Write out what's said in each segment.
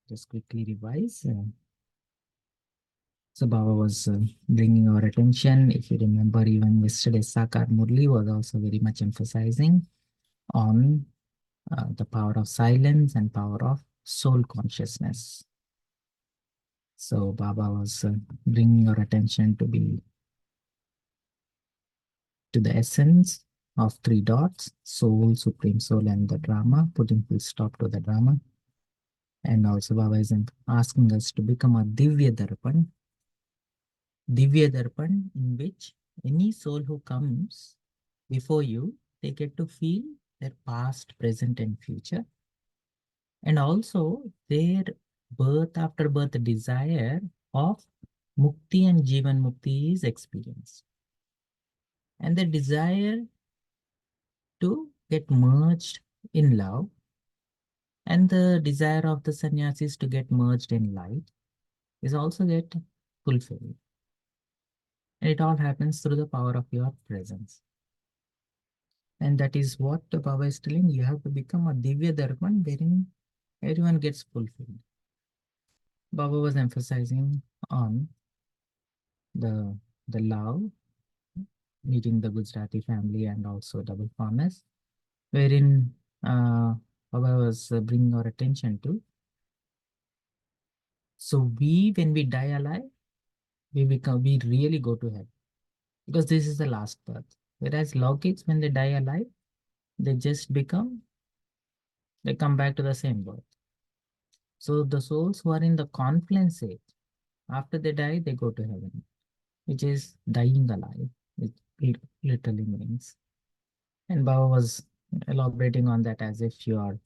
Just quickly revise. So Baba was bringing our attention. If you remember, even yesterday, Sakar Murli was also very much emphasizing on the power of silence and power of soul consciousness. So Baba was bringing our attention to the essence of three dots: soul, supreme soul, and the drama, putting full stop to the drama. And also Baba is asking us to become a Divya Darpan, in which any soul who comes before you, they get to feel their past, present, and future, and also their birth after birth desire of Mukti and Jivan Mukti is experienced. And the desire to get merged in love and the desire of the sannyasis to get merged in light is also get fulfilled. And it all happens through the power of your presence. And that is what the Baba is telling. You have to become a Divya Darpan wherein everyone gets fulfilled. Baba was emphasizing on the love, meeting the Gujarati family, and also double fondness, wherein Baba was bringing our attention to. So when we die alive, we really go to heaven, because this is the last birth. Whereas Laukiks, when they die alive, they come back to the same birth. So the souls who are in the confluence state, after they die, they go to heaven, which is dying alive. It literally means. And Baba was elaborating on that as if you are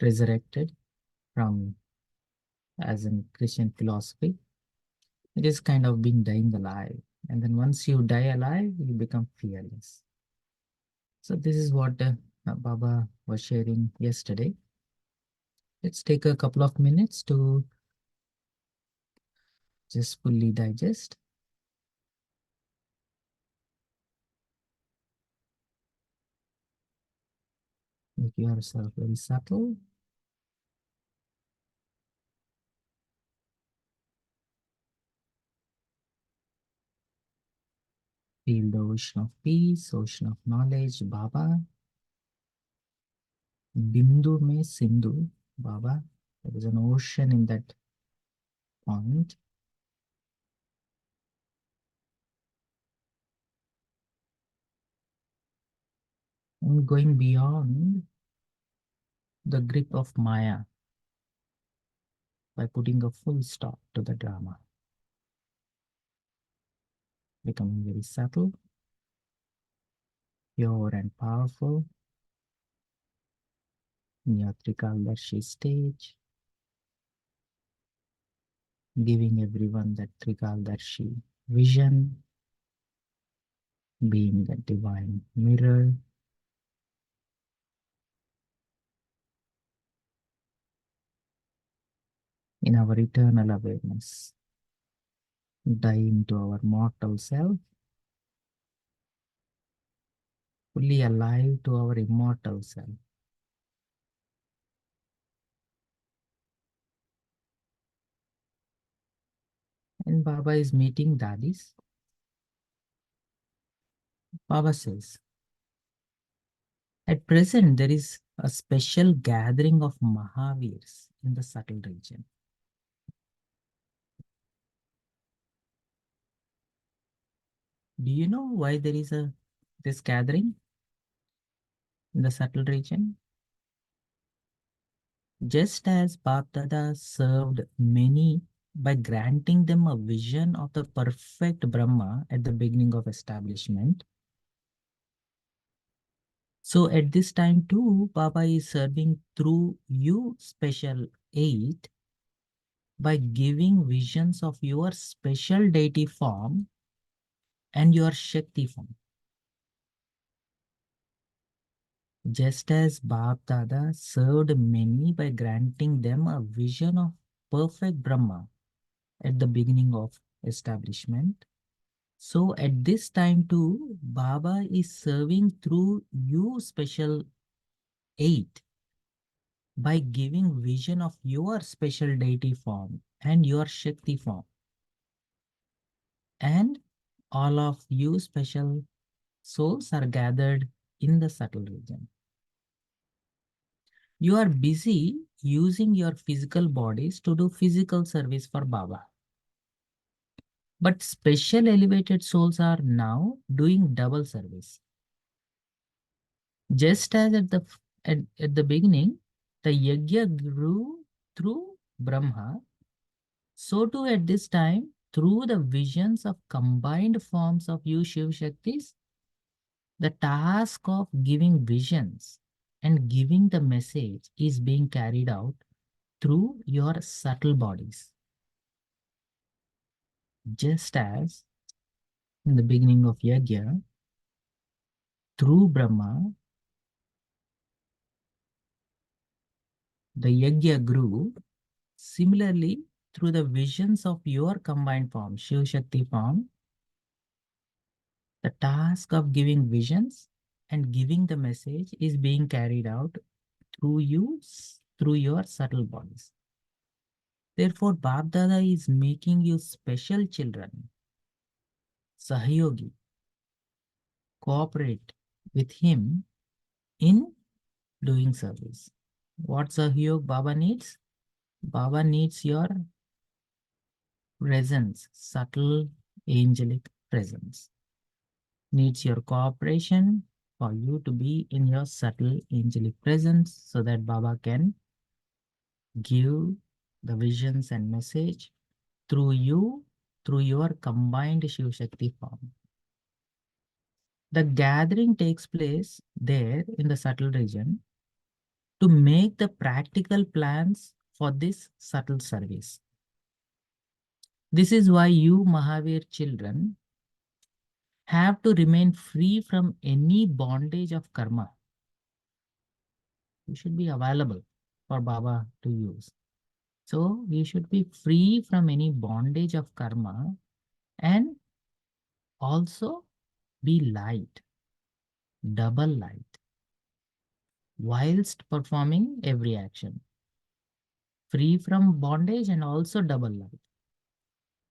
resurrected from, as in Christian philosophy. It is kind of being dying alive. And then once you die alive, you become fearless. So this is what Baba was sharing yesterday. Let's take a couple of minutes to just fully digest. Make yourself very subtle. Feel the ocean of peace, ocean of knowledge, Baba. Bindu mein Sindhu, Baba. There is an ocean in that point. And going beyond the grip of Maya by putting a full stop to the drama. Becoming very subtle, pure and powerful in your Trikaldarshi stage, giving everyone that Trikaldarshi vision, being the divine mirror, in our eternal awareness, dying to our mortal self, fully alive to our immortal self. And Baba is meeting Dadis. Baba says, at present, there is a special gathering of Mahavirs in the subtle region. Do you know why there is this gathering in the subtle region? Just as Bapdada served many by granting them a vision of the perfect Brahma at the beginning of establishment, so at this time too, Baba is serving through you special aid by giving visions of your special deity form and your Shakti form. Just as Bap Dada served many by granting them a vision of perfect Brahma at the beginning of establishment, so at this time too, Baba is serving through you special aid by giving vision of your special deity form and your Shakti form. And all of you special souls are gathered in the subtle region. You are busy using your physical bodies to do physical service for Baba. But special elevated souls are now doing double service. Just as at the beginning, the yajna grew through Brahma, so too at this time, through the visions of combined forms of you Shiv Shaktis, the task of giving visions and giving the message is being carried out through your subtle bodies. Just as in the beginning of Yajna, through Brahma, the Yajna grew. Similarly, through the visions of your combined form, Shiv Shakti form, the task of giving visions and giving the message is being carried out through you, through your subtle bodies. Therefore, Bab Dada is making you special children, Sahayogi, cooperate with him in doing service. What Sahayog Baba needs? Baba needs your presence, subtle angelic presence. Needs your cooperation for you to be in your subtle angelic presence so that Baba can give the visions and message through you, through your combined Shiv Shakti form. The gathering takes place there in the subtle region to make the practical plans for this subtle service. This is why you Mahavir children have to remain free from any bondage of karma. You should be available for Baba to use. So we should be free from any bondage of karma and also be light, double light, whilst performing every action. Free from bondage and also double light.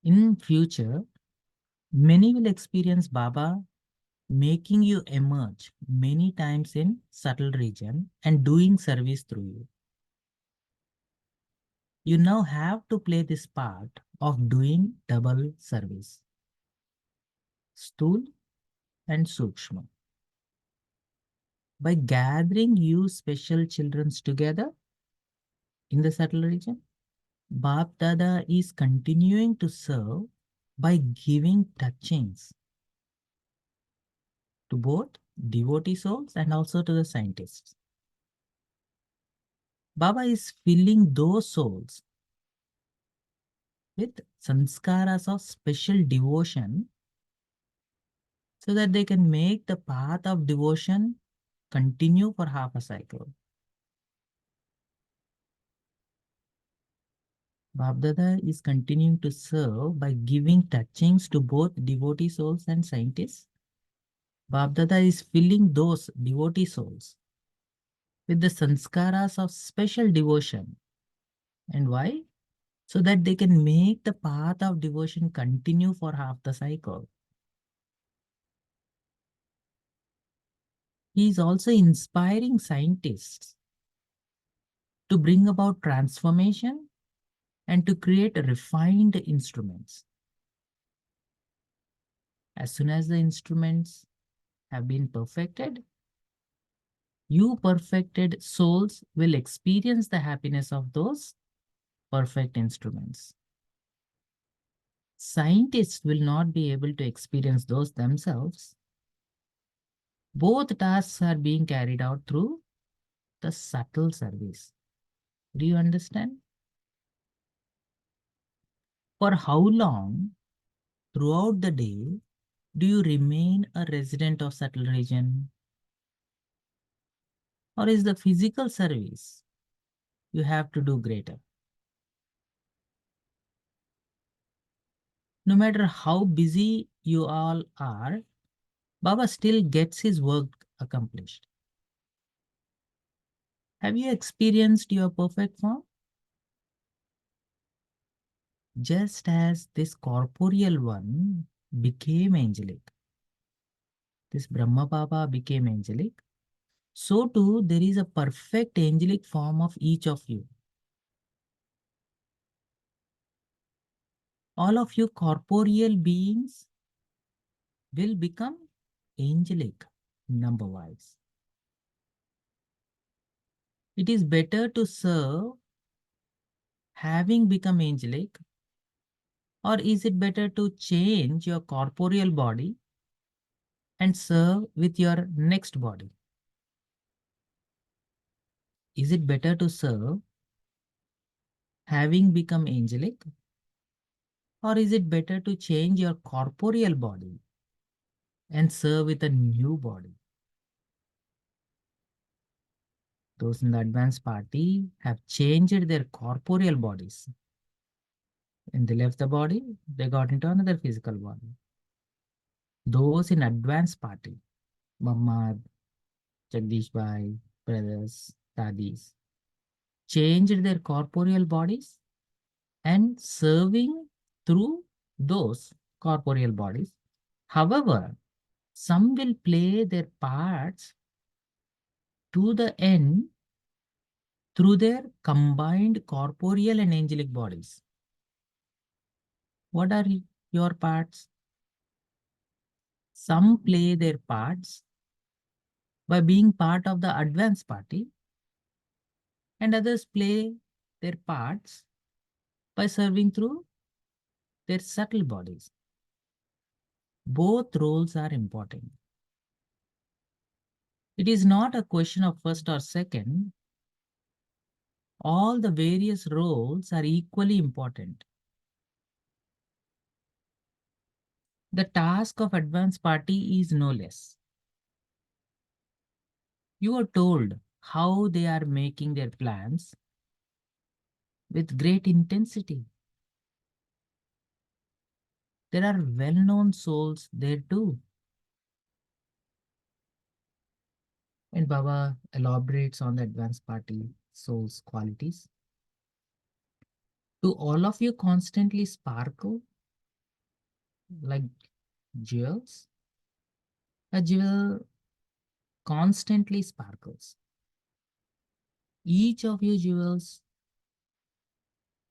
In future, many will experience Baba making you emerge many times in subtle region and doing service through you. You now have to play this part of doing double service. Sthul and Sukshma. By gathering you special children together in the subtle region, Bap Dada is continuing to serve by giving touchings to both devotee souls and also to the scientists. Baba is filling those souls with sanskaras of special devotion so that they can make the path of devotion continue for half a cycle. Babdada is continuing to serve by giving touchings to both devotee souls and scientists. Babdada is filling those devotee souls with the sanskaras of special devotion. And why? So that they can make the path of devotion continue for half the cycle. He is also inspiring scientists to bring about transformation and to create refined instruments. As soon as the instruments have been perfected, you perfected souls will experience the happiness of those perfect instruments. Scientists will not be able to experience those themselves. Both tasks are being carried out through the subtle service. Do you understand? For how long throughout the day do you remain a resident of subtle region? Or is the physical service you have to do greater? No matter how busy you all are, Baba still gets his work accomplished. Have you experienced your perfect form? Just as this corporeal one became angelic, this Brahma Baba became angelic, so too there is a perfect angelic form of each of you. All of you corporeal beings will become angelic number-wise. It is better to serve having become angelic, or is it better to change your corporeal body and serve with your next body? Is it better to serve having become angelic, or is it better to change your corporeal body and serve with a new body? Those in the advanced party have changed their corporeal bodies. When they left the body, they got into another physical body. Those in advanced party, Muhammad, Jagdish Bhai, brothers, dadis, changed their corporeal bodies and serving through those corporeal bodies. However, some will play their parts to the end through their combined corporeal and angelic bodies. What are your parts? Some play their parts by being part of the advanced party, and others play their parts by serving through their subtle bodies. Both roles are important. It is not a question of first or second. All the various roles are equally important. The task of advanced party is no less. You are told how they are making their plans with great intensity. There are well-known souls there too. And Baba elaborates on the advanced party soul's qualities. Do all of you constantly sparkle like jewels? A jewel constantly sparkles. Each of your jewels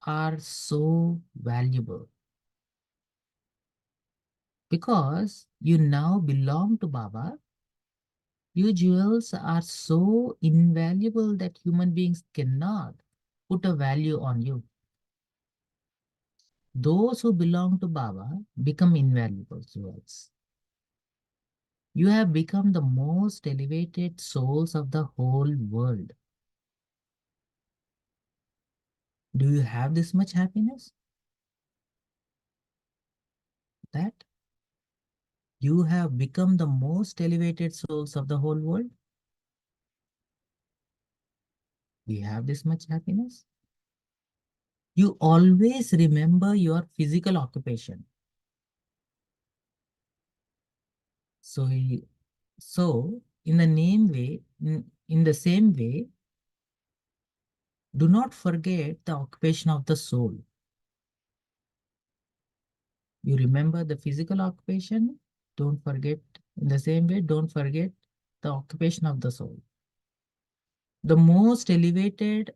are so valuable because you now belong to Baba. Your jewels are so invaluable that human beings cannot put a value on you. Those who belong to Baba become invaluable jewels. You have become the most elevated souls of the whole world. Do you have this much happiness? That you have become the most elevated souls of the whole world? Do you have this much happiness? You always remember your physical occupation. So, so in the name way, in the same way, do not forget the occupation of the soul. You remember the physical occupation, don't forget, in the same way, don't forget the occupation of the soul. The most elevated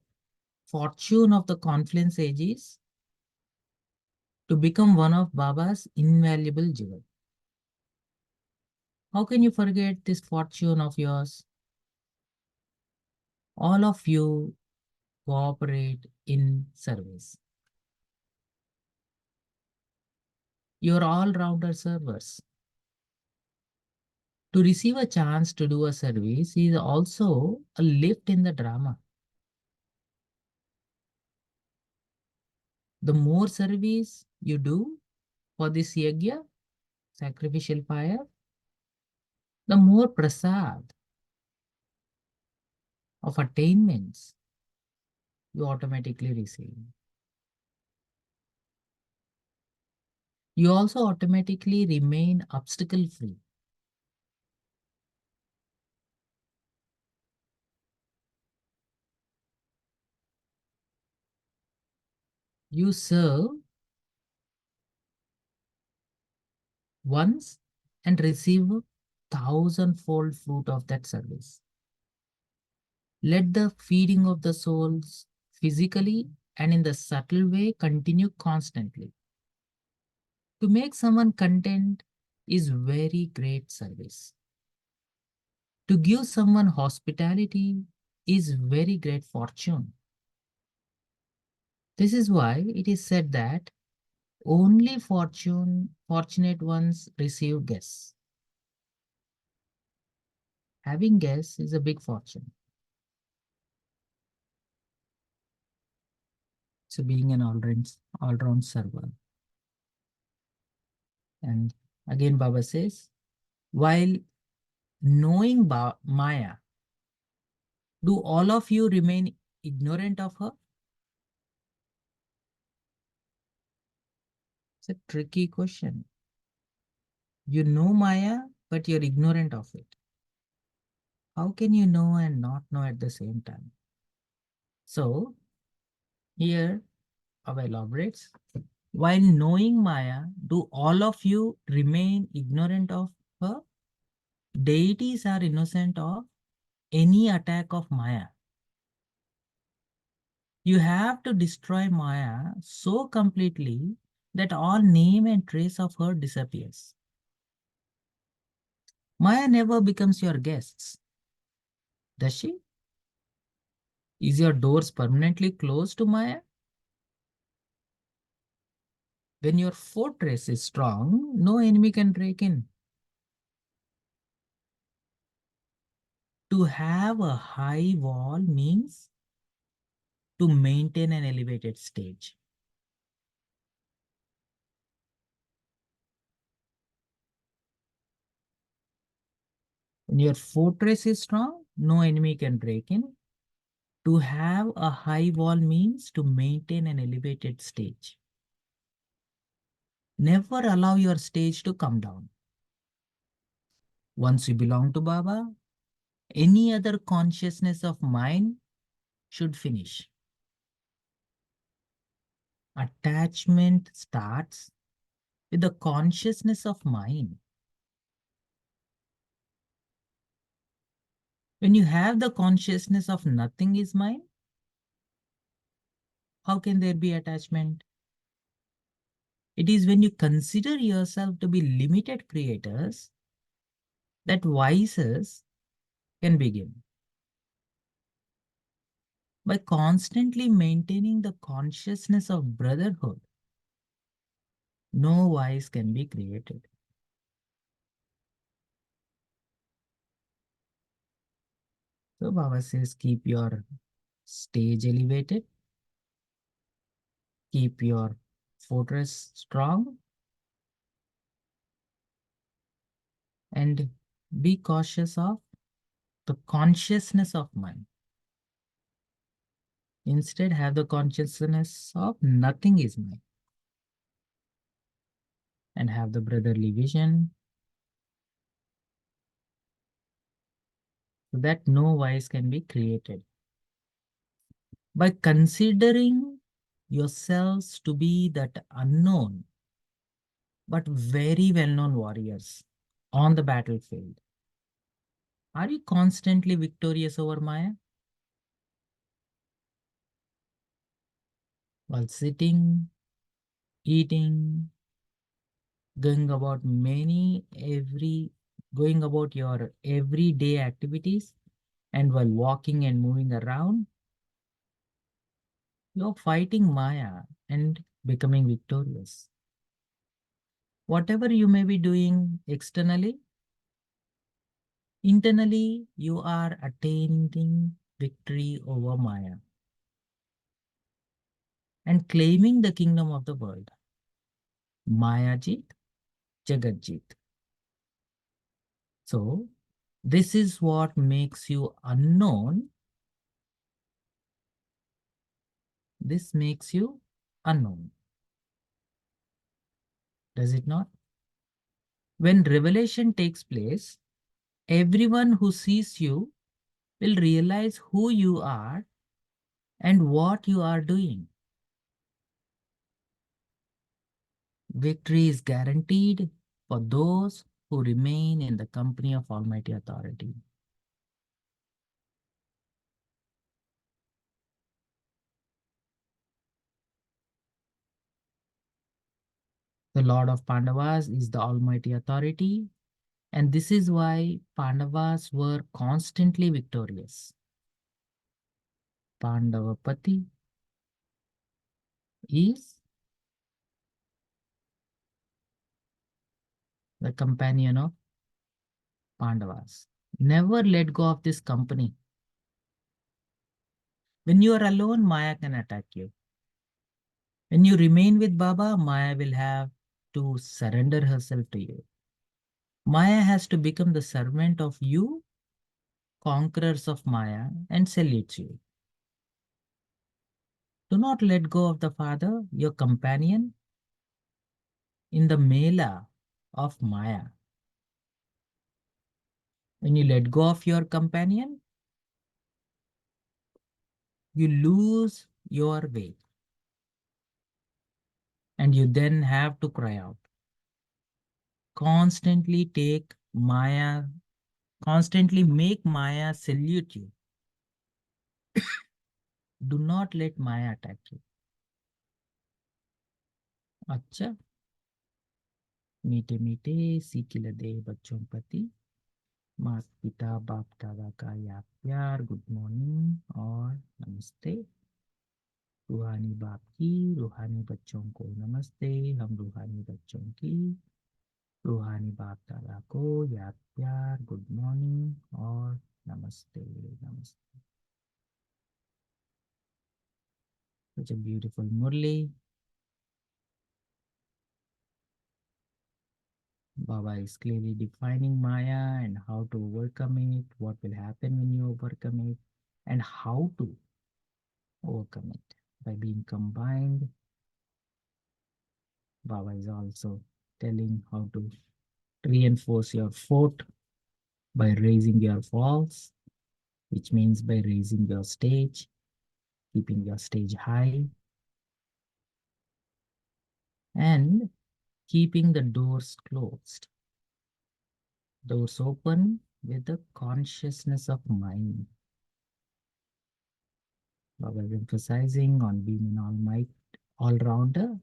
fortune of the confluence age is to become one of Baba's invaluable jewels. How can you forget this fortune of yours? All of you cooperate in service. You're all-rounder servers. To receive a chance to do a service is also a lift in the drama. The more service you do for this yajna, sacrificial fire, the more prasad of attainments you automatically receive. You also automatically remain obstacle-free. You serve once and receive a thousandfold fruit of that service. Let the feeding of the souls physically and in the subtle way continue constantly. To make someone content is very great service. To give someone hospitality is very great fortune. This is why it is said that only fortunate ones receive guests. Having guests is a big fortune. So being an all-round server. And again, Baba says, while knowing Maya, do all of you remain ignorant of her? It's a tricky question. You know Maya, but you're ignorant of it. How can you know and not know at the same time? So here Baba elaborates, while knowing Maya, do all of you remain ignorant of her? Deities are innocent of any attack of Maya. You have to destroy Maya so completely that all name and trace of her disappears. Maya never becomes your guests, does she? Is your doors permanently closed to Maya? When your fortress is strong, no enemy can break in. To have a high wall means to maintain an elevated stage. When your fortress is strong, no enemy can break in. To have a high wall means to maintain an elevated stage. Never allow your stage to come down. Once you belong to Baba, any other consciousness of mind should finish. Attachment starts with the consciousness of mind. When you have the consciousness of nothing is mine, how can there be attachment? It is when you consider yourself to be limited creators that vices can begin. By constantly maintaining the consciousness of brotherhood, no vice can be created. So Baba says, keep your stage elevated, keep your fortress strong, and be cautious of the consciousness of mind. Instead, have the consciousness of nothing is mine, and have the brotherly vision so that no vice can be created. By considering yourselves to be that unknown but very well-known warriors on the battlefield, are you constantly victorious over Maya? While sitting, eating, going about going about your everyday activities, and while walking and moving around, you're fighting Maya and becoming victorious. Whatever you may be doing externally, internally you are attaining victory over Maya and claiming the kingdom of the world. Maya Jit, Jagat Jit. So this is what makes you unknown. This makes you unknown. Does it not? When revelation takes place, everyone who sees you will realize who you are and what you are doing. Victory is guaranteed for those who remain in the company of Almighty Authority. The Lord of Pandavas is the Almighty Authority, and this is why Pandavas were constantly victorious. Pandavapati is the companion of Pandavas. Never let go of this company. When you are alone, Maya can attack you. When you remain with Baba, Maya will have to surrender herself to you. Maya has to become the servant of you, conquerors of Maya, and salutes you. Do not let go of the Father, your companion, in the mela of Maya. When you let go of your companion, you lose your way. And you then have to cry out. Constantly take Maya, constantly make Maya salute you. Do not let Maya attack you. अच्छा, मीठे मीठे सीखी लदे बच्चों प्रति माता पिता बाप दादा का याद प्यार, गुड मॉर्निंग और नमस्ते। रूहानी बाप की रूहानी बच्चों को नमस्ते। हम रूहानी बच्चों की रूहानी बाप दादा को याद प्यार, गुड मॉर्निंग और नमस्ते नमस्ते। Such a beautiful Murli. Baba is clearly defining Maya and how to overcome it, what will happen when you overcome it, and how to overcome it by being combined. Baba is also telling how to reinforce your fort by raising your walls, which means by raising your stage, keeping your stage high, and keeping the doors closed. Doors open with the consciousness of mind. Baba is emphasizing on being an all-rounder.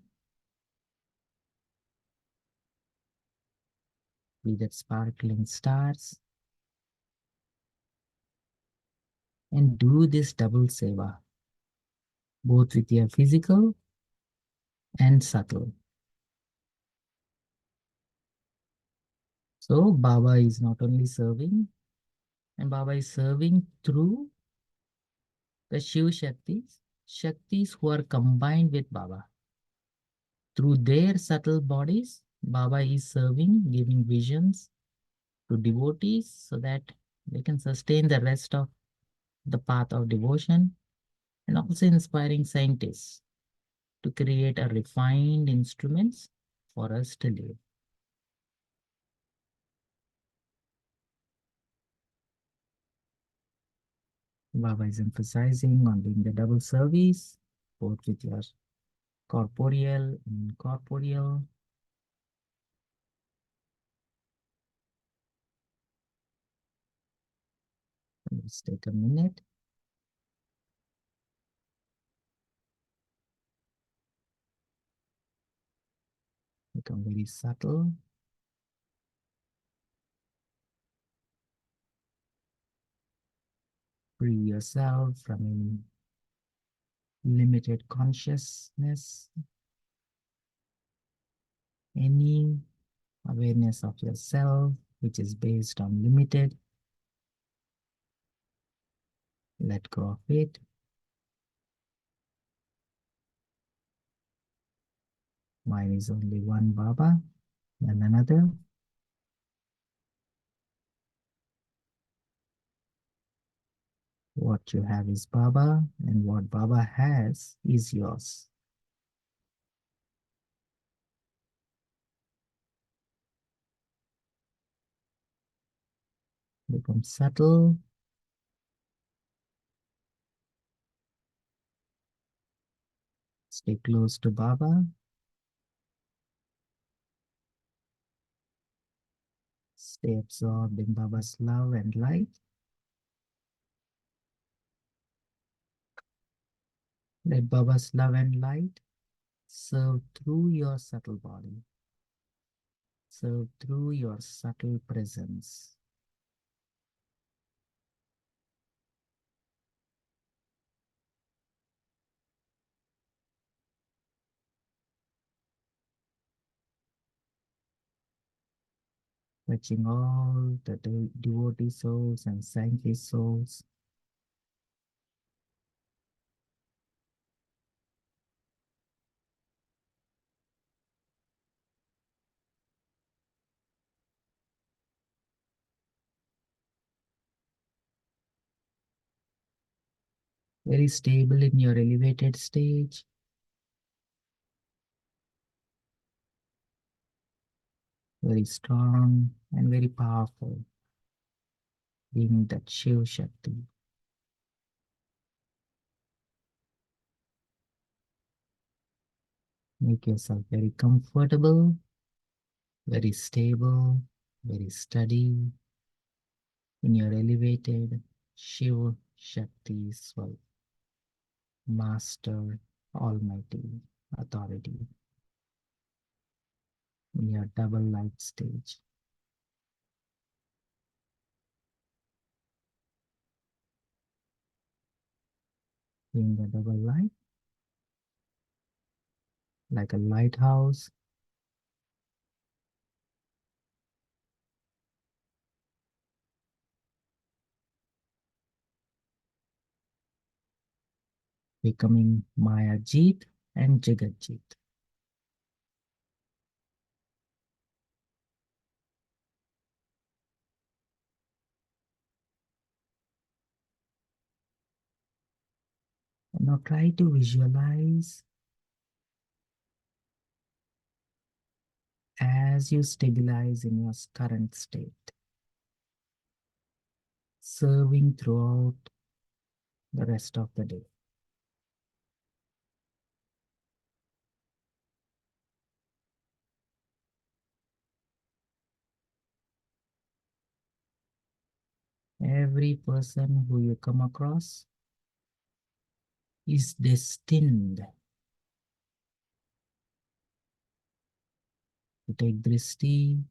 Be that sparkling stars. And do this double seva, both with your physical and subtle. So Baba is not only serving, and Baba is serving through the Shiv Shaktis who are combined with Baba. Through their subtle bodies, Baba is serving, giving visions to devotees so that they can sustain the rest of the path of devotion, and also inspiring scientists to create a refined instruments for us to live. Baba is emphasizing on doing the double service, both with your corporeal and incorporeal. Let's take a minute. Become very subtle. Free yourself from any limited consciousness, any awareness of yourself which is based on limited. Let go of it. Mine is only one Baba and another. What you have is Baba, and what Baba has is yours. Become subtle. Stay close to Baba. Stay absorbed in Baba's love and light. Let Baba's love and light serve through your subtle body, serve through your subtle presence. Touching all the devotee souls and scientist souls. Very stable in your elevated stage. Very strong and very powerful, being that Shiv Shakti. Make yourself very comfortable, very stable, very steady in your elevated Shiv Shakti Swal, Master, Almighty, Authority, in your double light stage. In the double light, like a lighthouse, becoming Maya Jeet and Jagat Jeet. And now try to visualize as you stabilize in your current state, serving throughout the rest of the day. Every person who you come across is destined to take drishti,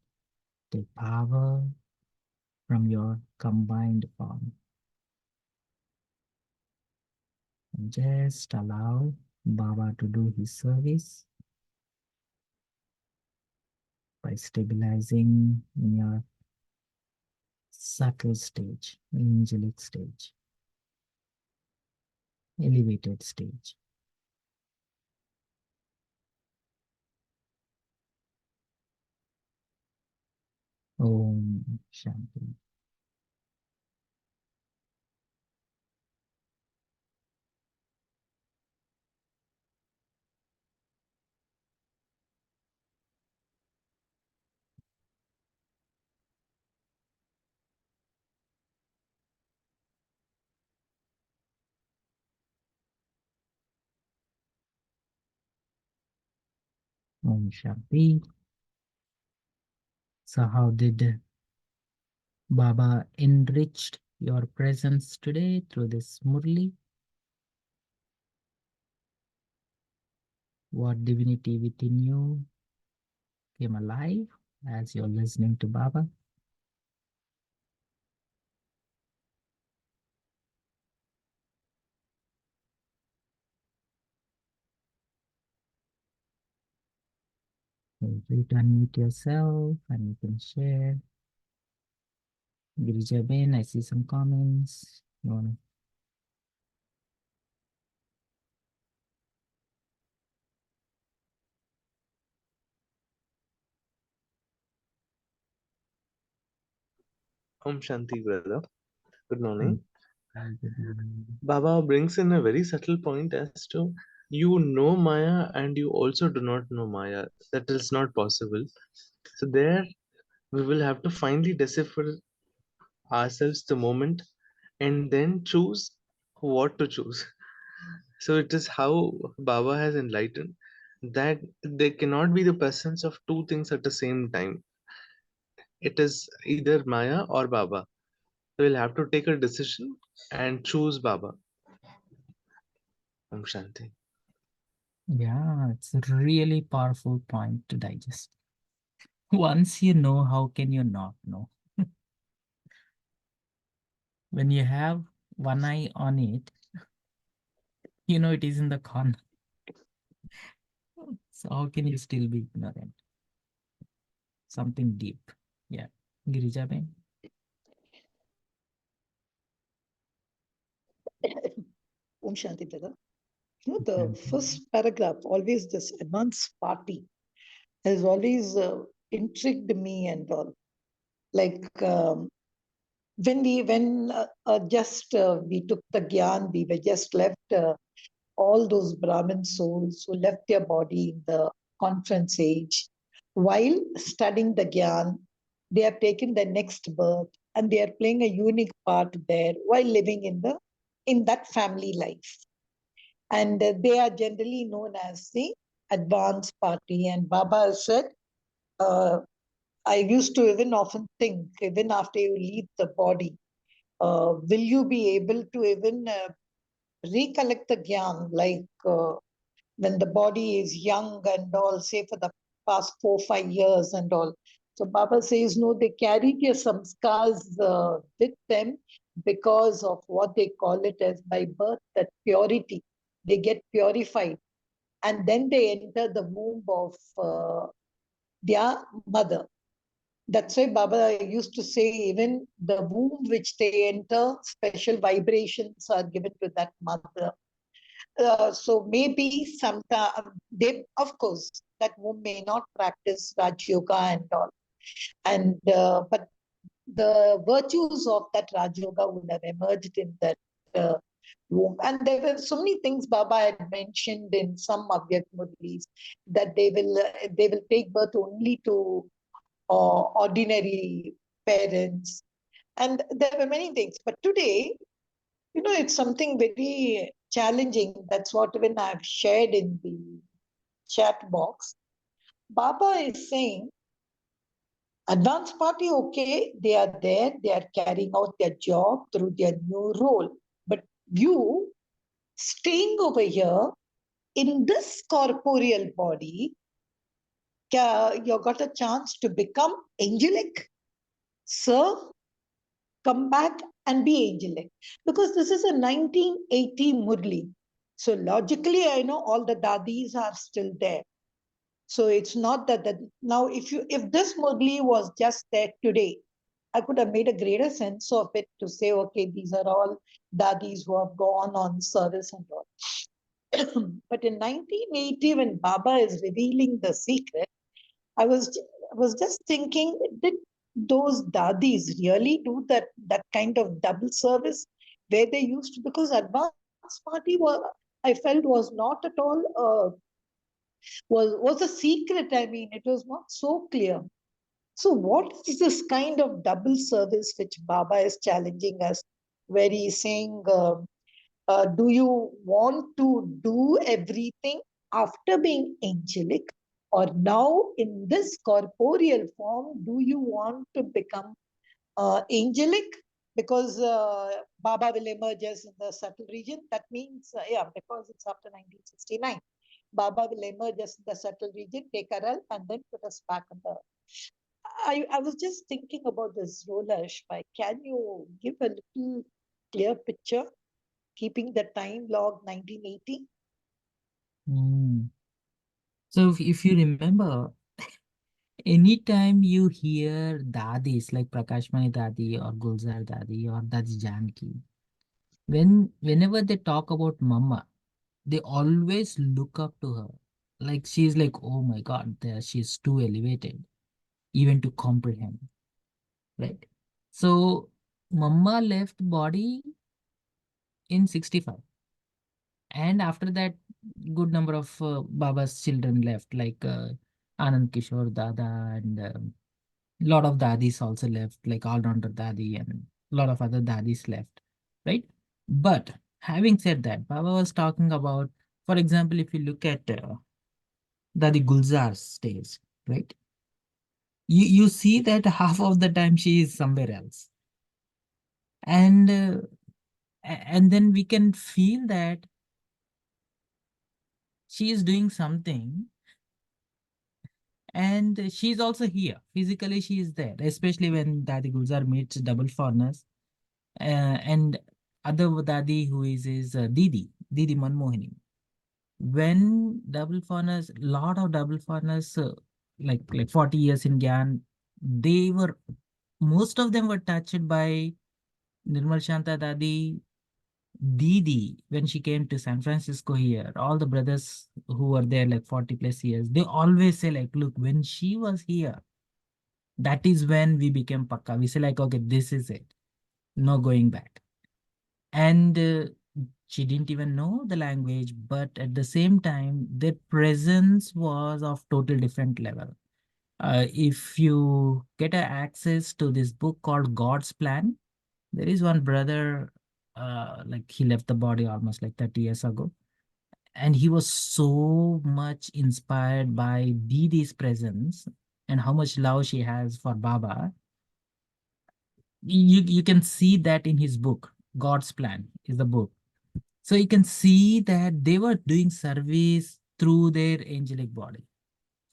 take power from your combined form. And just allow Baba to do his service by stabilizing in your subtle stage, angelic stage, elevated stage. Om Shanti. Om Shanti. So how did Baba enriched your presence today through this Murli? What divinity within you came alive as you're listening to Baba? Feel free to unmute yourself and you can share. Girijaben, I see some comments. You wanna- Om Shanti, brother. Good morning. Mm. Mm. Baba brings in a very subtle point as to you know Maya and you also do not know Maya. That is not possible. So there we will have to finally decipher ourselves the moment and then choose what to choose. So it is how Baba has enlightened that there cannot be the presence of two things at the same time. it is either Maya or Baba. So we'll have to take a decision and choose Baba. Om Shanti. Yeah, it's a really powerful point to digest. Once you know, how can you not know? When you have one eye on it, you know it is in the corner. So how can you still be ignorant? Something deep. Yeah. Girija Ben? Om Shanti, brother. The first paragraph, always this advanced party, has always intrigued me and all. Like when we took the gyan, we were just left all those Brahmin souls who left their body in the conference age. While studying the gyan, they have taken their next birth and they are playing a unique part there while living in that family life. And they are generally known as the advanced party. And Baba said, uh, I used to even often think, even after you leave the body, will you be able to even recollect the gyan, like when the body is young and all, say for the past 4 5 years and all. So Baba says, no, they carry their samskars with them because of what they call it as by birth, that purity. They get purified and then they enter the womb of their mother. That's why Baba used to say, even the womb which they enter, special vibrations are given to that mother. So maybe sometime they, of course, that womb may not practice Raj Yoga and all, and but the virtues of that Raj Yoga would have emerged in that uh, womb. And there were so many things Baba had mentioned in some Abhyag Murlis that they will take birth only to ordinary parents, and there were many things. But today, it's something very challenging. That's what even I've shared in the chat box. Baba is saying, advanced party, okay, they are there, they are carrying out their job through their new role. But you staying over here in this corporeal body, you got a chance to become angelic, serve, come back and be angelic. Because this is a 1980 Murli. So logically, I know all the dadis are still there. So it's not that now if this Murli was just there today, I could have made a greater sense of it to say, okay, these are all dadis who have gone on service and all. But in 1980, when Baba is revealing the secret, I was just thinking, did those dadis really do that kind of double service where they used to? Because advanced party I felt was not at all was a secret. I mean, it was not so clear. So what is this kind of double service which Baba is challenging us, where he's saying, do you want to do everything after being angelic, or now in this corporeal form, do you want to become angelic? Because Baba will emerge as in the subtle region. That means, because it's after 1969. Baba will emerge as in the subtle region, take a realm, and then put us back on the. I was just thinking about this roller, Ashpai. Can you give a little clear picture, keeping the time log 1980? Mm. So if you remember, anytime you hear dadis like Prakashmani Dadi or Gulzar Dadi or Dadi Janki, whenever they talk about Mama, they always look up to her. Like she's like, oh my God, she's too elevated, even to comprehend, right? So Mama left body in 65. And after that, good number of Baba's children left, like Anand Kishore Dada and lot of dadis also left, like all-rounder dadi and a lot of other dadis left, right? But having said that, Baba was talking about, for example, if you look at Dadi Gulzar's stage, right? You see that half of the time she is somewhere else. And then we can feel that she is doing something, and she's also here. Physically, she is there, especially when Dadi Gulzar meets double foreigners. And other Dadi who is Didi Manmohini. When double foreigners, lot of double foreigners, like 40 years in Gyan, they were, most of them were touched by Nirmal Shanta Dadi, Didi, when she came to San Francisco here. All the brothers who were there like 40 plus years, they always say like, look, when she was here, that is when we became pakka. We say like, okay, this is it. No going back. And she didn't even know the language, but at the same time, their presence was of total different level. If you get a access to this book called God's Plan, there is one brother, like he left the body almost like 30 years ago. And he was so much inspired by Didi's presence and how much love she has for Baba. You can see that in his book. God's Plan is the book. So you can see that they were doing service through their angelic body.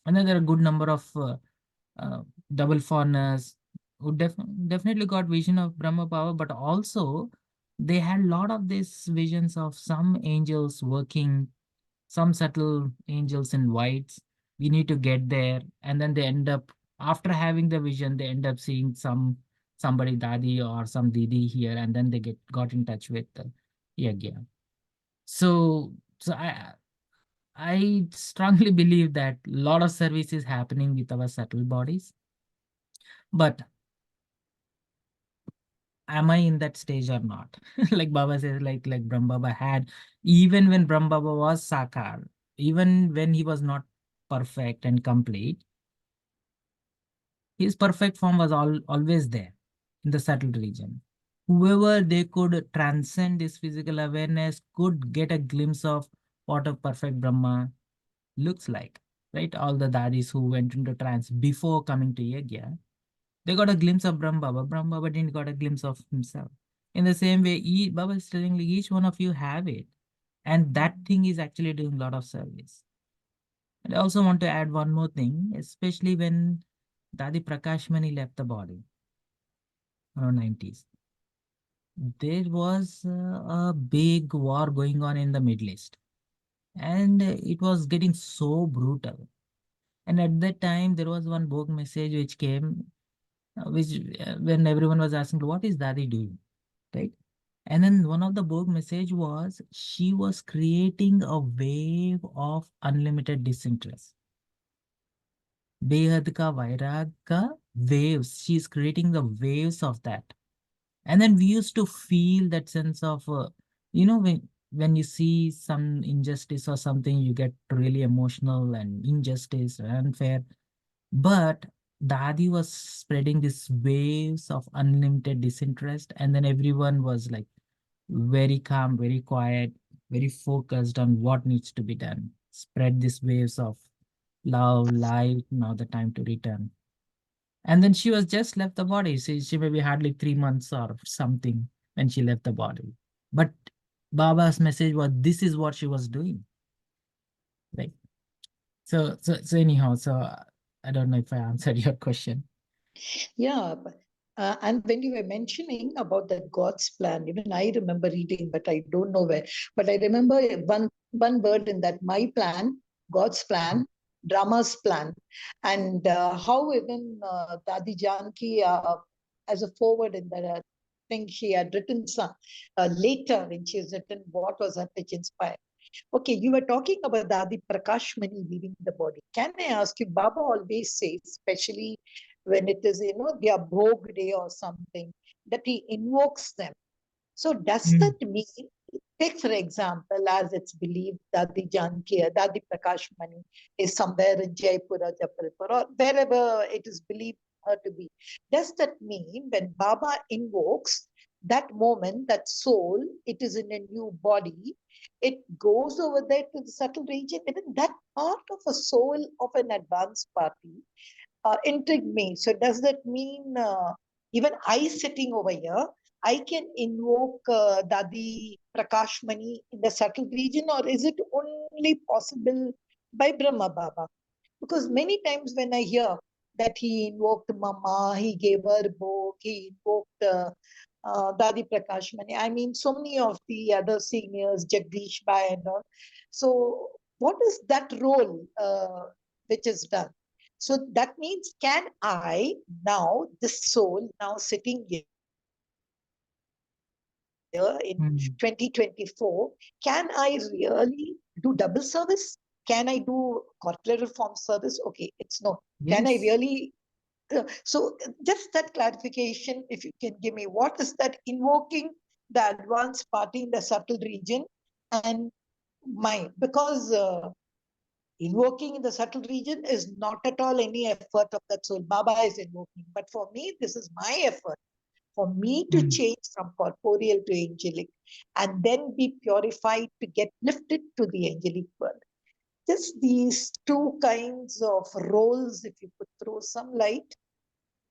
And then there are a good number of uh, double foreigners who definitely got vision of Brahma power, but also they had a lot of these visions of some angels working, some subtle angels in whites. We need to get there, and then they end up, after having the vision, they end up seeing somebody Dadi or some Didi here, and then they got in touch with Yagya. So I strongly believe that a lot of service is happening with our subtle bodies. But am I in that stage or not? Like Baba says, like Brahma Baba had, even when Brahma Baba was Sakar, even when he was not perfect and complete, his perfect form was always there in the subtle region. Whoever they could transcend this physical awareness could get a glimpse of what a perfect Brahma looks like, right? All the daddies who went into trance before coming to Yagya, they got a glimpse of Brahma Baba. Brahma Baba didn't got a glimpse of himself. In the same way, Baba is telling like each one of you have it. And that thing is actually doing a lot of service. And I also want to add one more thing, especially when Dadi Prakash Mani left the body around 90s. There was a big war going on in the Middle East. And it was getting so brutal. And at that time, there was one book message which came, which when everyone was asking, what is Dadi doing? Right? And then one of the book message was she was creating a wave of unlimited disinterest. Behad ka vairag ka waves. She's creating the waves of that. And then we used to feel that sense of, when you see some injustice or something, you get really emotional and injustice, unfair. But Dadi was spreading these waves of unlimited disinterest, and then everyone was like very calm, very quiet, very focused on what needs to be done. Spread these waves of love, light, now the time to return. And then she was just left the body. She maybe hardly 3 months or something when she left the body. But Baba's message was this is what she was doing. Right. So anyhow, I don't know if I answered your question. Yeah, and when you were mentioning about that God's plan, even I remember reading, but I don't know where. But I remember one word in that: my plan, God's plan, Drama's plan, and how even Dadi Janki, as a forward in the thing, she had written some later when she has written what was her which inspired. Okay, you were talking about Dadi Prakash Mani leaving the body. Can I ask you, Baba always says, especially when it is, their Bhog day or something, that he invokes them. So does that mean, take for example, as it's believed Dadi Janki, Dadi Prakash Mani is somewhere in Jaipur or Jabalpur or wherever it is believed her to be. Does that mean when Baba invokes that moment, that soul, it is in a new body, it goes over there to the subtle region, within that part of a soul of an advanced party, intrigued me. So does that mean even I sitting over here, I can invoke Dadi Prakashmani in the subtle region, or is it only possible by Brahma Baba? Because many times when I hear that he invoked Mama, he gave her book, he invoked Dadi Prakashmani. I mean, so many of the other seniors, Jagdish Bhai and all. So, what is that role which is done? So that means, can I now, this soul now sitting here in Hmm. 2024, can I really do double service? Can I do corporate reform service? Okay, it's no. Can I Yes. really so just that clarification, if you can give me, what is that invoking the advanced party in the subtle region and mind? Because invoking in the subtle region is not at all any effort of that soul. Baba is invoking. But for me, this is my effort for me to Hmm. change from corporeal to angelic and then be purified to get lifted to the angelic world. Just these two kinds of roles, if you could throw some light.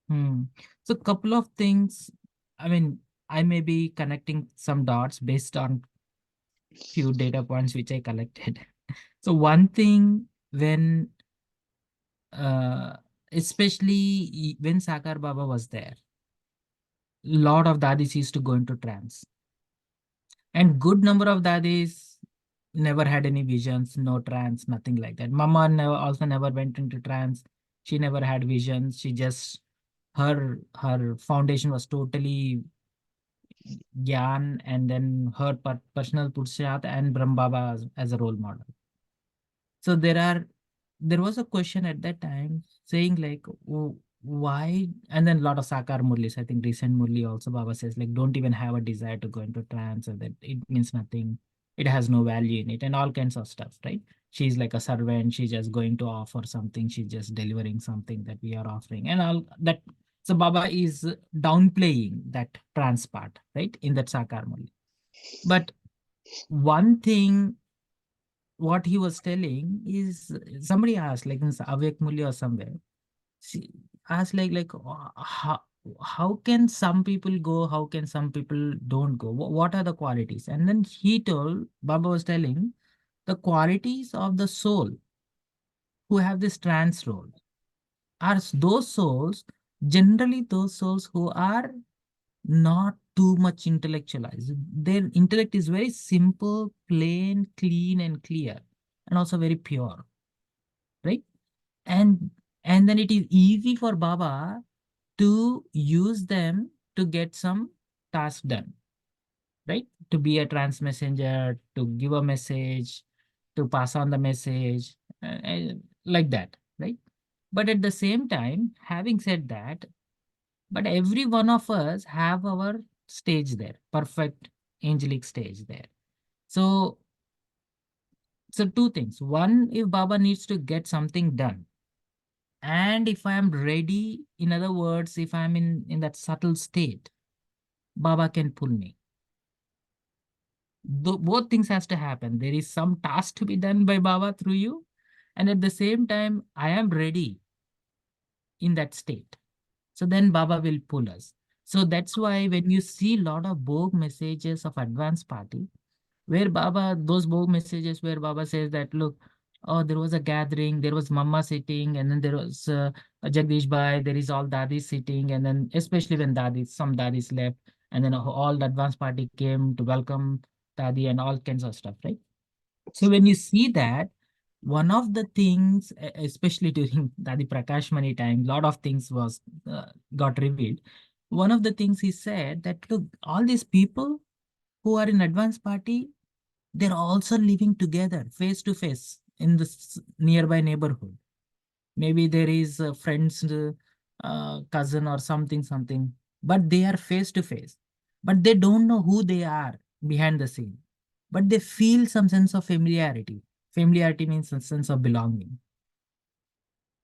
Hmm. So couple of things. I mean, I may be connecting some dots based on few data points which I collected. So one thing when especially when Sakar Baba was there, lot of dadis used to go into trance, and good number of dadis never had any visions, no trance, nothing like that. Mama never, also never went into trance. She never had visions. She just her foundation was totally Gyan, and then her personal Purshat and Brahm Baba as a role model. So there was a question at that time saying like, why? And then a lot of Sakar Murlis, I think recent Murli also Baba says like, don't even have a desire to go into trance, and that it means nothing. It has no value in it, and all kinds of stuff, right? She's like a servant. She's just going to offer something. She's just delivering something that we are offering, and all that. So Baba is downplaying that trance part, right, in that Sakar Murli. But one thing what he was telling is somebody asked like in Avek Muli or somewhere, she asked like how can some people go, how can some people don't go, what are the qualities? And then he told, Baba was telling, the qualities of the soul who have this trance role are those souls, generally those souls who are not too much intellectualized. Their intellect is very simple, plain, clean, and clear, and also very pure, right? And and then it is easy for Baba to use them to get some task done, right? To be a trans messenger, to give a message, to pass on the message, like that, right? But at the same time, having said that, but every one of us have our stage there, perfect angelic stage there. So, so two things. One, if Baba needs to get something done, and if I am ready, in other words, if I'm in that subtle state, Baba can pull me. Both things has to happen. There is some task to be done by Baba through you, and at the same time, I am ready in that state. So then Baba will pull us. So that's why when you see a lot of Bhog messages of advanced party, where Baba, those Bhog messages where Baba says that, look, oh, there was a gathering, there was Mama sitting, and then there was Jagdish Bhai, there is all Dadis sitting, and then especially when Dadis, some Dadis left, and then all the advanced party came to welcome Dadi and all kinds of stuff, right? So when you see that, one of the things, especially during Dadi Prakash Mani time, lot of things was got revealed. One of the things he said that, look, all these people who are in advanced party, they're also living together face to face in this nearby neighborhood. Maybe there is a friend's cousin or something, but they are face to face. But they don't know who they are behind the scene. But they feel some sense of familiarity. Familiarity means a sense of belonging,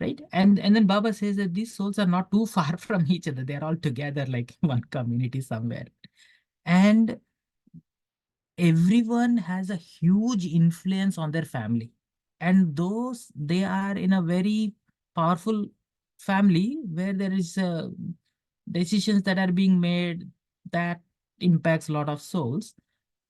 right? And then Baba says that these souls are not too far from each other. They are all together like one community somewhere. And everyone has a huge influence on their family, and those they are in a very powerful family where there is decisions that are being made that impacts a lot of souls,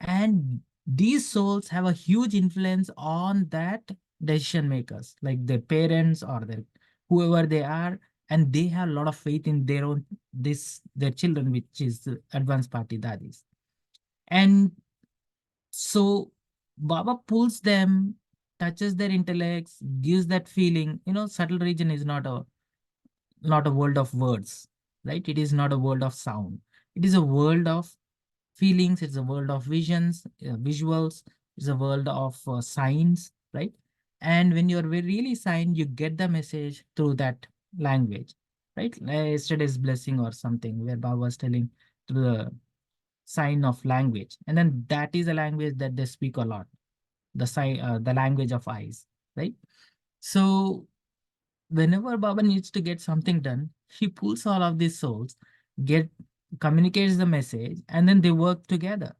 and these souls have a huge influence on that decision makers, like their parents or their whoever they are, and they have a lot of faith in their own this their children, which is the advanced party dadis. And so Baba pulls them, touches their intellects, gives that feeling. Subtle region is not a world of words, right? It is not a world of sound. It is a world of feelings. It's a world of visions, visuals. It's a world of signs, right? And when you're really signed, you get the message through that language, right? Yesterday's blessing or something where Baba was telling through the sign of language, and then that is a language that they speak a lot. The language of eyes, right? So whenever Baba needs to get something done, he pulls all of these souls, get communicates the message, and then they work together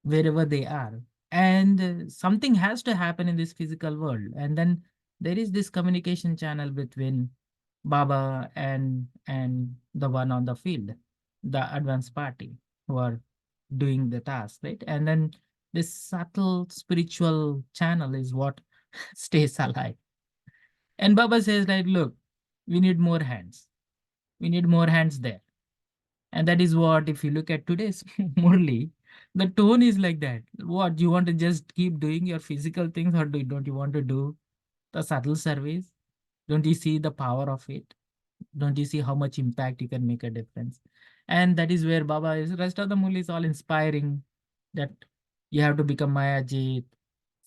wherever they are. And something has to happen in this physical world. And then there is this communication channel between Baba and the one on the field, the advanced party who are doing the task, right? And then this subtle spiritual channel is what stays alive. And Baba says, like, look, we need more hands. We need more hands there. And that is what, if you look at today's Murli, the tone is like that. What, you want to just keep doing your physical things, or don't you want to do the subtle service? Don't you see the power of it? Don't you see how much impact you can make a difference? And that is where Baba is. Rest of the Murli is all inspiring, that you have to become Maya Jit.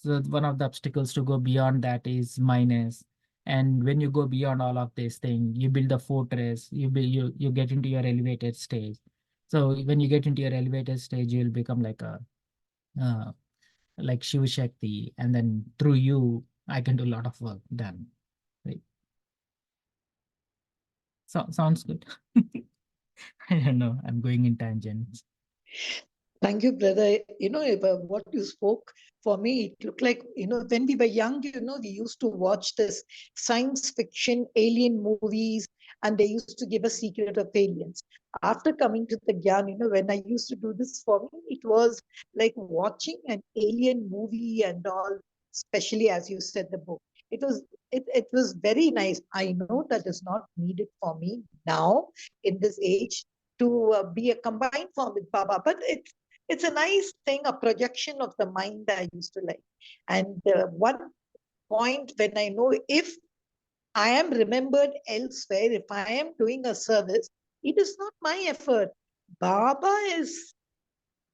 So one of the obstacles to go beyond that is minus. And when you go beyond all of this thing, you build a fortress, you get into your elevated stage. So when you get into your elevated stage, you'll become like a uh, like Shiva Shakti, and then through you, I can do a lot of work done. Right? So sounds good. I don't know. I'm going in tangents. Thank you, brother. What you spoke for me, it looked like, when we were young, we used to watch this science fiction alien movies, and they used to give a secret of aliens. After coming to the Gyan, when I used to do this for me, it was like watching an alien movie and all, especially as you said, the book. It was very nice. I know that is not needed for me now in this age to be a combined form with Baba, but it's a nice thing, a projection of the mind that I used to like. And one point when I know if I am remembered elsewhere, if I am doing a service, it is not my effort. Baba is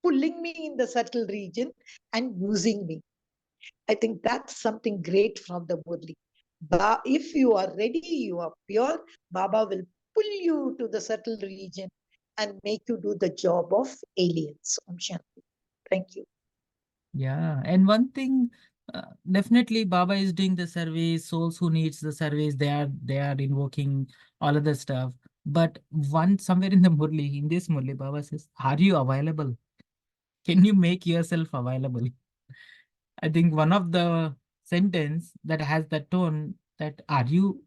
pulling me in the subtle region and using me. I think that's something great from the Murli. If you are ready, you are pure, Baba will pull you to the subtle region and make you do the job of aliens. Om Shanti. Thank you. Yeah, and one thing, definitely Baba is doing the service. Souls who needs the service, they are invoking all of the stuff. But one somewhere in the Murli, in this Murli, Baba says, "Are you available? Can you make yourself available?" I think one of the sentence that has that tone, that are you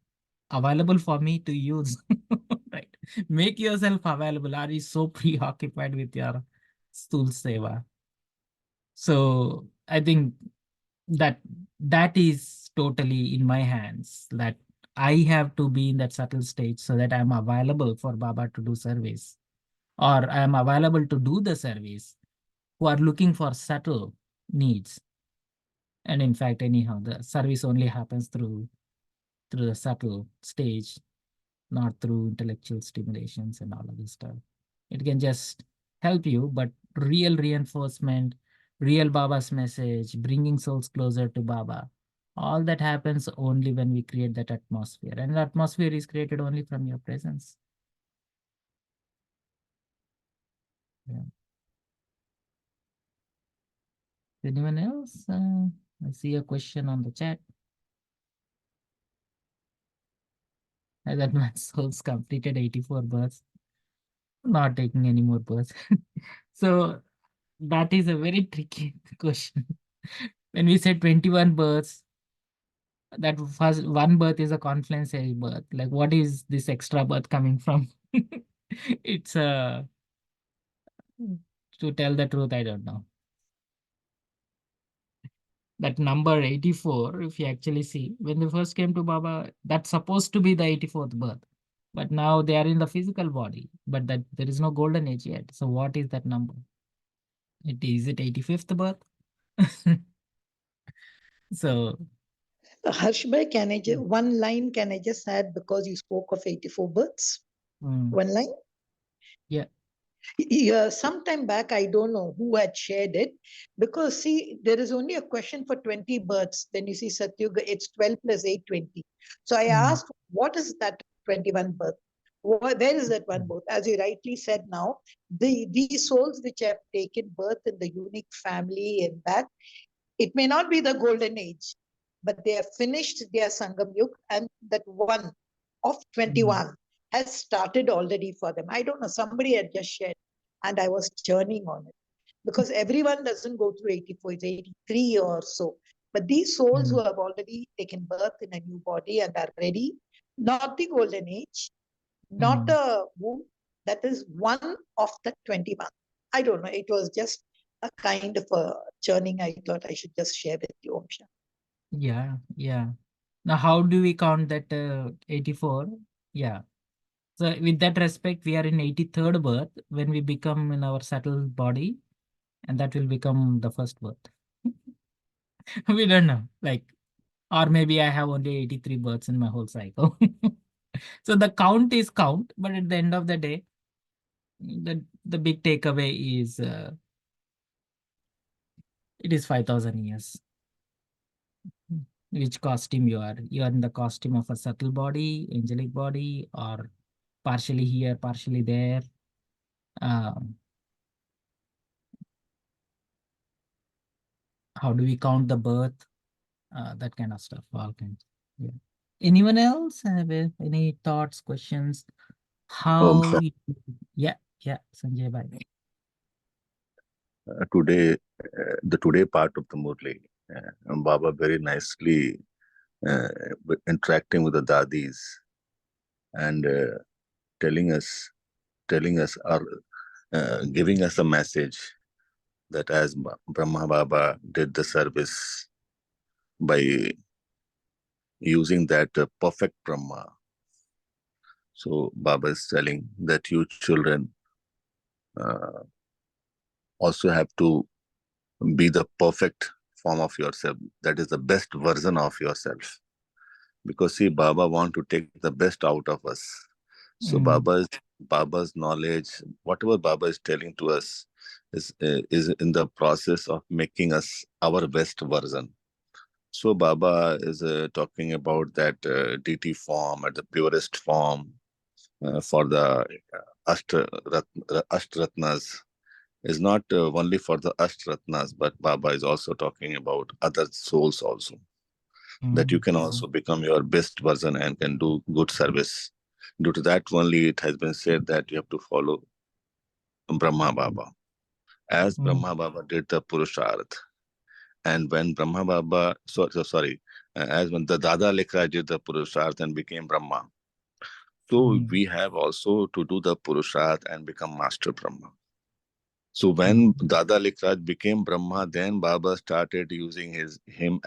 available for me to use? Right. Make yourself available. Are you so preoccupied with your stool seva? So I think that that is totally in my hands, that I have to be in that subtle stage so that I'm available for Baba to do service, or I am available to do the service who are looking for subtle needs. And in fact, anyhow, the service only happens through the subtle stage, not through intellectual stimulations and all of this stuff. It can just help you, but real reinforcement, real Baba's message, bringing souls closer to Baba, all that happens only when we create that atmosphere. And the atmosphere is created only from your presence. Yeah. Anyone else? I see a question on the chat. That my souls completed 84 births, not taking any more births. So that is a very tricky question. When we say 21 births, That first one birth is a confluence age birth. Like, what is this extra birth coming from? It's to tell the truth, I don't know. That number 84, if you actually see, when they first came to Baba, that's supposed to be the 84th birth. But now they are in the physical body, but that there is no golden age yet. So what is that number? Is it 85th birth? So Harshbhai, can I one line can I just add because you spoke of 84 births? One line? yeah. Yeah, sometime back, I don't know who had shared it because see, there is only a question for 20 births. Then you see Satyuga, it's 12 plus 8, 20. So I asked, what is that 21 birth? Where is that one birth? As you rightly said now, these souls which have taken birth in the unique family and that, it may not be the golden age, but they have finished their Sangam Yug and that one of 21 has started already for them. I don't know, somebody had just shared and I was churning on it because everyone doesn't go through 84, it's 83 or so. But these souls who have already taken birth in a new body and are ready, not the golden age, not a womb, that is one of the 21. I don't know, it was just a kind of a churning I thought I should just share with you, Om Shanti. Yeah, yeah. Now, how do we count that 84? Yeah. So with that respect, we are in 83rd birth when we become in our subtle body, and that will become the first birth. We don't know. Like, or maybe I have only 83 births in my whole cycle. So the count is count, but at the end of the day, the big takeaway is it is 5,000 years. Which costume you are? You are in the costume of a subtle body, angelic body, or partially here, partially there. How do we count the birth? That kind of stuff. All kinds. Yeah. Anyone else have any thoughts, questions? How? Yeah, yeah, Sanjay bhai. Today, the today part of the Murli, Baba very nicely interacting with the dadis and telling us, or giving us a message that as Brahma Baba did the service by using that perfect Brahma. So Baba is telling that you children also have to be the perfect form of yourself. That is the best version of yourself. Because see, Baba want to take the best out of us. So Baba's knowledge, whatever Baba is telling to us, is in the process of making us our best version. So Baba is talking about that DT form at the purest form for the Ashtaratnas. Is not only for the Ashtaratnas, but Baba is also talking about other souls also. That you can also become your best version and can do good service. Due to that only it has been said that you have to follow Brahma Baba. As Brahma Baba did the Purusharth. And when Brahma Baba, as when the Dada Lekha did the Purusharth and became Brahma. So we have also to do the Purusharth and become Master Brahma. So when Dada Likraj became Brahma, then Baba started using him,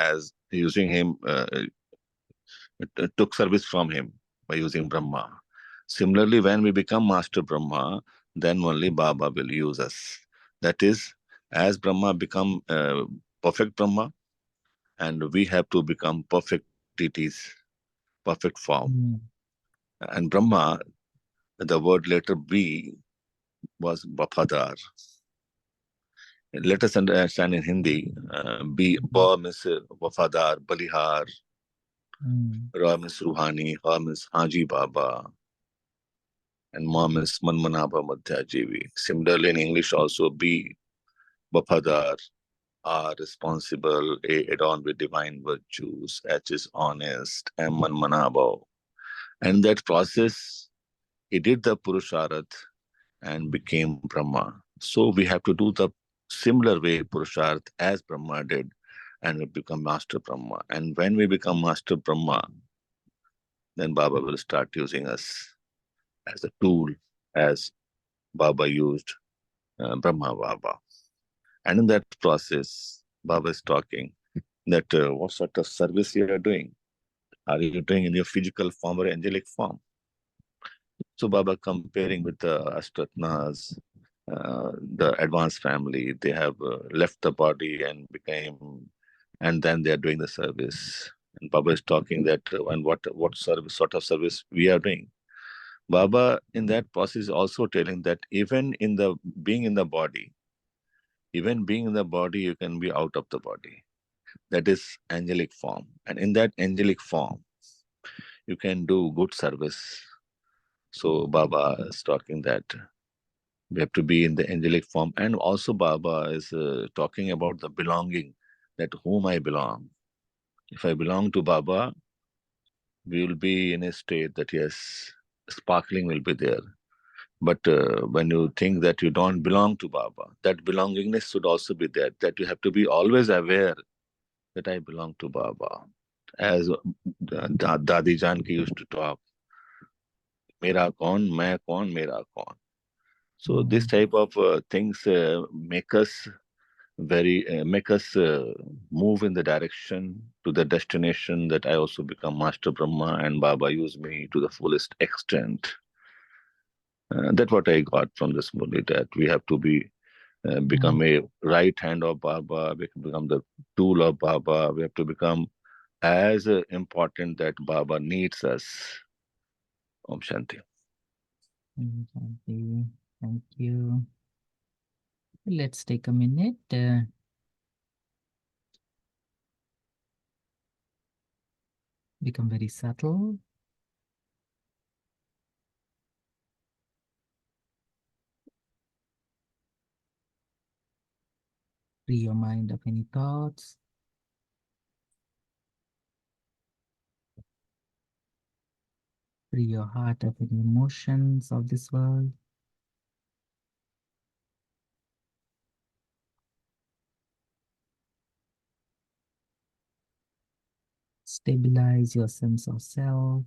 took service from him by using Brahma. Similarly, when we become Master Brahma, then only Baba will use us. That is, as Brahma become perfect Brahma, and we have to become perfect deities, perfect form. And Brahma, the word letter B was Bafadar. Let us understand in Hindi, Ba means Wafadar, Balihar, Ra means Ruhani, Ha means Haji Baba, and Ma means Manmanaba Madhyajivi. Similarly, in English also, B, Wafadar, R, responsible, A, adorned with divine virtues, H is honest, M, Manmanaba. And that process, he did the Purusharth and became Brahma. So we have to do the similar way Purusharth as Brahma did. and we become Master Brahma. And when we become Master Brahma, then Baba will start using us as a tool, as Baba used Brahma Baba. And in that process, Baba is talking that what sort of service you are doing. Are you doing in your physical form or angelic form? So Baba comparing with the Ashtatnas, the advanced family, they have left the body and then they are doing the service. And Baba is talking that and what service, sort of service we are doing. Baba in that process is also telling that even in the being in the body, even being in the body, you can be out of the body. That is angelic form. And in that angelic form, you can do good service. So Baba is talking that we have to be in the angelic form. And also Baba is talking about the belonging, that whom I belong. If I belong to Baba, we will be in a state that yes, sparkling will be there. But when you think that you don't belong to Baba, that belongingness should also be there, that you have to be always aware that I belong to Baba. As Dadi Janki used to talk, Mera kaun, main kaun, mera kaun. So this type of things make us move in the direction to the destination that I also become Master Brahma and Baba use me to the fullest extent. That's what I got from this Murli, that we have to become a right hand of Baba, we can become the tool of Baba, we have to become as important that Baba needs us. Om Shanti. Om Shanti. Thank you. Let's take a minute. Become very subtle. Free your mind of any thoughts. Free your heart of any emotions of this world. Stabilize your sense of self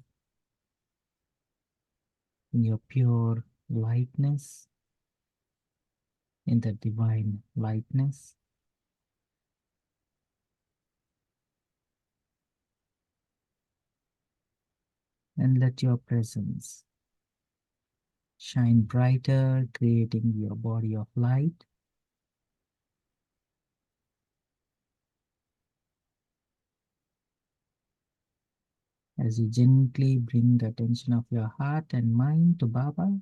in your pure lightness, in the divine lightness. And let your presence shine brighter, creating your body of light. As you gently bring the attention of your heart and mind to Baba,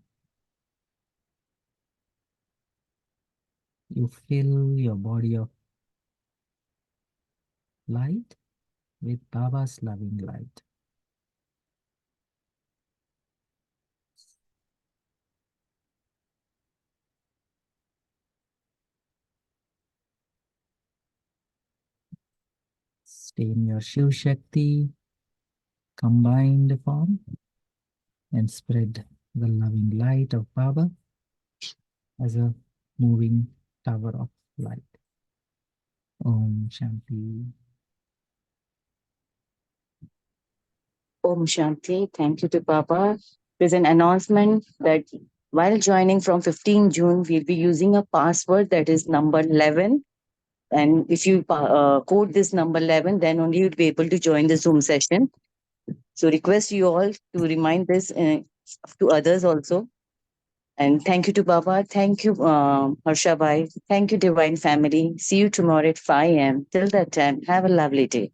you fill your body of light with Baba's loving light. Stay in your Shiv Shakti combined form and spread the loving light of Baba as a moving tower of light. Om Shanti. Om Shanti. Thank you to Baba. There's an announcement that while joining from 15 June, we'll be using a password that is number 11. And if you code this number 11, then only you'll be able to join the Zoom session. So request you all to remind this to others also. And thank you to Baba. Thank you, Harsha Bhai. Thank you, Divine Family. See you tomorrow at 5 a.m. Till that time, have a lovely day.